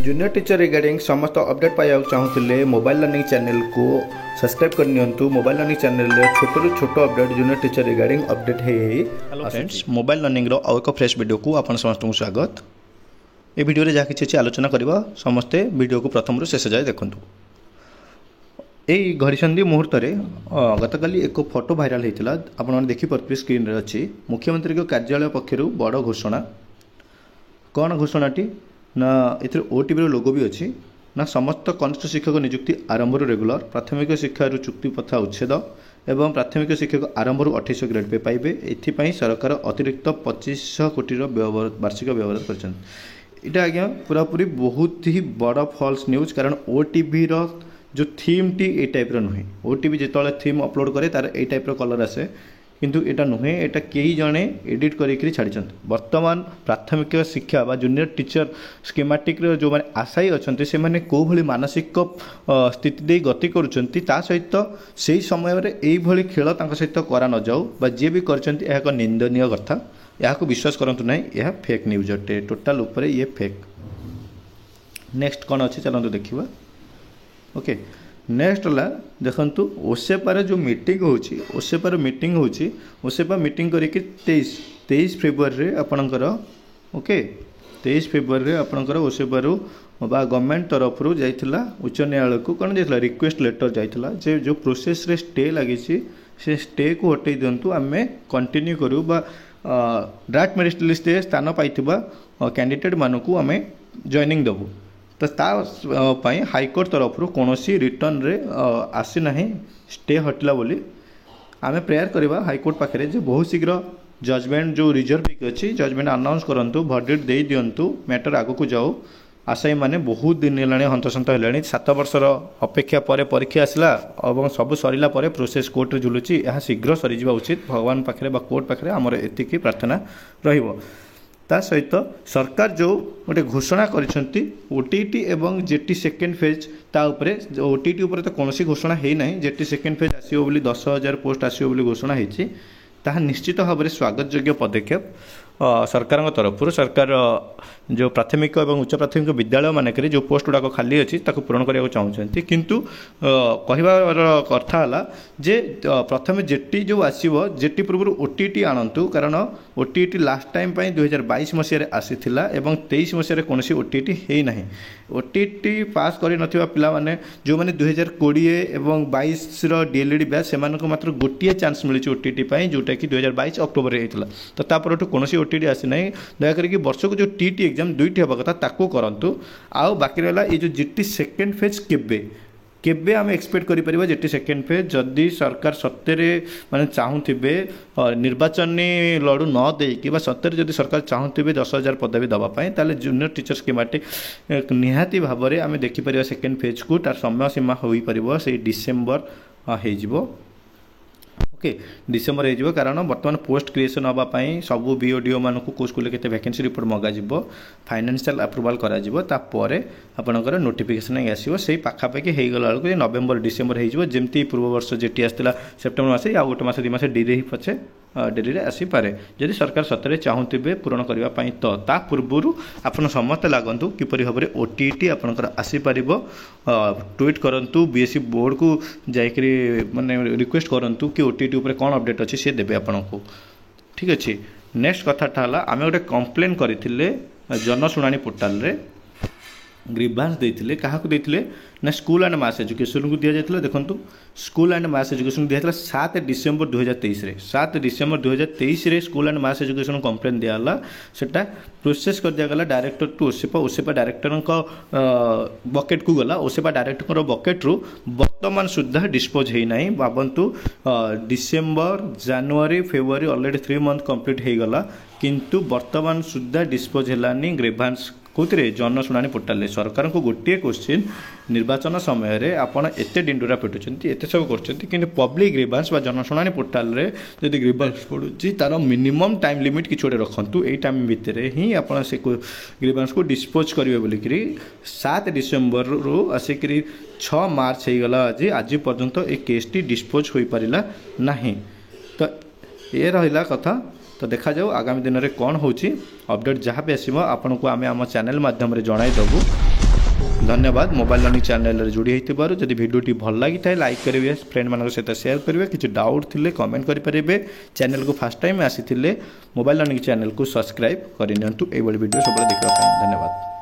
Junior teacher regarding समस्त update पाइबा चाहूले mobile learning channel को सब्सक्राइब करनी। मोबाइल लर्निंग चैनल छोट रु छोट update junior teacher regarding update है। हेलो फ्रेंड्स, मोबाइल लर्निंग रो आउ एक फ्रेश वीडियो को आपण समस्त को स्वागत। ए वीडियो रे जा किछि अछि आलोचना करबा। समस्ते वीडियो को प्रथम रु शेष जाय देखंतु। एई घड़ीसंधि मुहूर्त रे गतकाली एक फोटो भाइराल होइतिला, आपण माने देखि परथि स्क्रीन रे अछि। मुख्यमंत्री को कार्यालय पक्षरु बड़ घोषणा। कौन घोषणाटी ना एथरे ओटीबी लोगो भी अच्छी ना समस्त कनिष्ठ शिक्षक नियुक्ति आरंभ रेगुलर प्राथमिक शिक्षा चुक्ति प्रथा उच्छेद एवं प्राथमिक शिक्षक आरंभ 28 ग्रेड पे पाइबे। एथिपाई सरकार अतिरिक्त 2500 कोटी वार्षिक व्यवहार कर आज्ञा पूरापूरी बहुत ही बड़ फॉल्स न्यूज। कारण ओटीबी जो थीम टी ए टाइप नुहे। ओटीबी जो थीम अपलोड करे तार ए टाइप कलर आसे, किंतु एटा नुहे। एटा कई जने एडिट करी छाड़ी। वर्तमान प्राथमिक शिक्षा बा जूनियर टीचर स्कीमेटिक जो माने आशायी अच्छा से माने को भली मानसिक स्थिति दे गति करुचंती, ता सहित से समय रे एई भली खेल तांका सहित करा न जाऊ बा जे भी करचंती एहा को निंदनीय कथा। एहा को विश्वास करंतु नाही, एहा फेक न्यूज अटे। टोटल ऊपर ये फेक। नेक्स्ट कौन अच्छे चलते देखा। ओके, नेक्स्ट है देखंतु ओसेपार जो मीटिंग होची, ओसेपार मीटिंग होची, ओसेपा मीटिंग करके 23 फेब्रुआरी आपणकर ओके 23 फेब्रुआरी आपणकर ओसेपारू बा गवर्नमेंट तरफ जाइथिला उच्च न्यायालय को कौन जाइथिला रिक्वेस्ट लेटर जाइथिला जे जो प्रोसेस रे स्टे लगी से स्टे को हटै दियंतु, आमे कंटिन्यू करू बा ड्राफ्ट मेरिट लिस्ट स्थान पाइथिबा कैंडिडेट मानकू आमे जॉइनिंग दबु। तो तापाई हाईकोर्ट तरफ कौन रिटर्न रे आसी ना स्टे हटला बोली आमे प्रेयर करवा हाईकोर्ट पाखे जे बहुत शीघ्र जजमेंट जो रिजर्व अच्छी जजमेंट अनाउंस करंतु, वर्डिक्ट दे दियंतु, मैटर आगो को जाओ। आशायी माने बहुत दिन है हंतसंत है। 7 वर्षर अपेक्षा पर परीक्षा आसला और सब सरला प्रोसेस कोर्ट रे झुलुची। यह शीघ्र सरीजा उचित भगवान पाखे बा कोर्ट पाखे आमर एतिकी प्रार्थना रहिबो। ता सहित सरकार जो गोटे घोषणा करिसेंती ओटीटी एवं जेटी सेकेंड फेज ता उपरे ओटीटी उपरे तो कौन घोषणा है ना। जेटी सेकेंड फेज आसियो बोली 10,000 पोस्ट आसियो बोली घोषणा होती। ताहा निश्चित भाव में स्वागत योग्य पदक्षेप सरकार तरफ। सरकार जो प्राथमिक और उच्च प्राथमिक विद्यालय मानक जो पोस्ट गुड़ाक खाली अच्छी पूरण करने चाहते, किंतु कहबार अर्थ है जे प्रथम जेटी जो आसो जेटी पूर्व ओटीटी आणतु। कारण ओटीटी लास्ट टाइम 2022 मसीह आसीथिला एवं 23 मसीह कौन ओटीटी है ना। ओटीटी पास कर नथिबा पिला माने जो माने 2020 एवं 22 डीएलईडी बैच से मात्र गोटे चांस मिली ओटीटी जोटा कि 2022 अक्टोबर में होता। तो तापर कौन ओटीटी आसी ना। दयाकर कि वर्ष को जो टीटी एग्जाम 2टी हवा कथा ताकू करंतु। आउ बाकी रहा ये जो जीटी सेकेंड फेज केबे आम एक्सपेक्ट करें जेटी सेकेंड फेज जदि सरकार सत्य माने चाहूबे निर्वाचन लड़ू न देकी सत्य जदि सरकार चाहूबे 10,000 पदवी दवापाई ताले जूनियर टीचर स्कीमेटिक निहाती भाव में आम देखिपर सेकेंड फेज को तार समय सीमा हो पार से डिसेम्बर हो। ओके, डिसेम्बर हो। कारण बर्तमान पोस्ट क्रिएशन हाँपाई सबू बीओडीओ मानक को स्कूल के वैकेंसी रिपोर्ट मगाଯିब, फाइनेंशियल अप्रूवाल कर आपणकर नोटिफिकेशन आसो से पाखापाखि हो गला बेलू नवेम्बर डिसेम्बर होमती पूर्व वर्ष जेटी आसाला सेप्टेम्बर मस आ गोटे मस 2 मास डेरी पछे डेरी आसीपे। जदि सरकार सतरे चाहूबे पूरण करने तो ता पूर्वर आपन समस्त लागंतु किपरि भाव में ओटीटी आपनकर आसीपर। ट्वीट करंतु बीएससी बोर्ड को जाइकरी माने रिक्वेस्ट करंतु कि ओटीटी ऊपर कौन अपडेट अच्छी सी देवे आपको। ठीक अच्छे। नेक्स्ट कथाटा है आम गोटे कंप्लेन करते जनशुणाणी पोर्टाल रे ग्रीवांस देते क्या देते ना स्कूल एंड मास एजुकेशन को दि जाता। देखो स्कूल एंड मास एजुकेशन दिया 7 डिसेम्बर 2023 रे 7 डिसेम्बर 2023 रे school and mass education complain दियाला। सेटा प्रोसेस कर दिया director to OSEPA. OSEPA director बकेट को गला। ओसेपा डायरेक्टर बकेट रू वर्तमान सुधा डिस्पोज है ना। भावतु डिसेम्बर जनवरी फेब्रुआरी ऑलरेडी 3 मंथ कंप्लीट हो गला, किंतु वर्तमान सुधा डिस्पोज है ग्रीवांस कौन जनशुणाणी पोर्टाल। सरकार को गोटे क्वेश्चन निर्वाचन समय रे आपण एते डिंडुरा पिटुचंती एते सब करचंती, किंतु पब्लिक ग्रीवांस बा जनशुणाणी पोर्टाल रे जदि ग्रीवांस पड़ुची तार मिनिमम टाइम लिमिट किछोटे रखंतु। एई टाइम भितर ही आपण से ग्रीवांस को डिस्पोज करिवे बोलिकरी 7 डिसेम्बर रो आसिकरी 6 मार्च हो गला। आज पर्यंत ए केस टी डिस्पोज हो पारिला नाही। तो ये रहिला कथा। तो देखा जाऊ आगामी दिन में कौन हो अपडेट जहाँ भी आसो आपन को आम चैनल माध्यम जन देवु। धन्यवाद मोबाइल लर्निंग चैनल जोड़ी होइतिबारु जदि वीडियोटी भल लगी थाए लाइक करेंगे फ्रेंड मान सहित शेयर करेंगे किसी डाउट थिले कमेंट करेंगे चैनल को फर्स्ट टाइम आसी मोबाइल लर्निंग चैनल को सब्सक्राइब करनी एई वीडियो सब देखा धन्यवाद।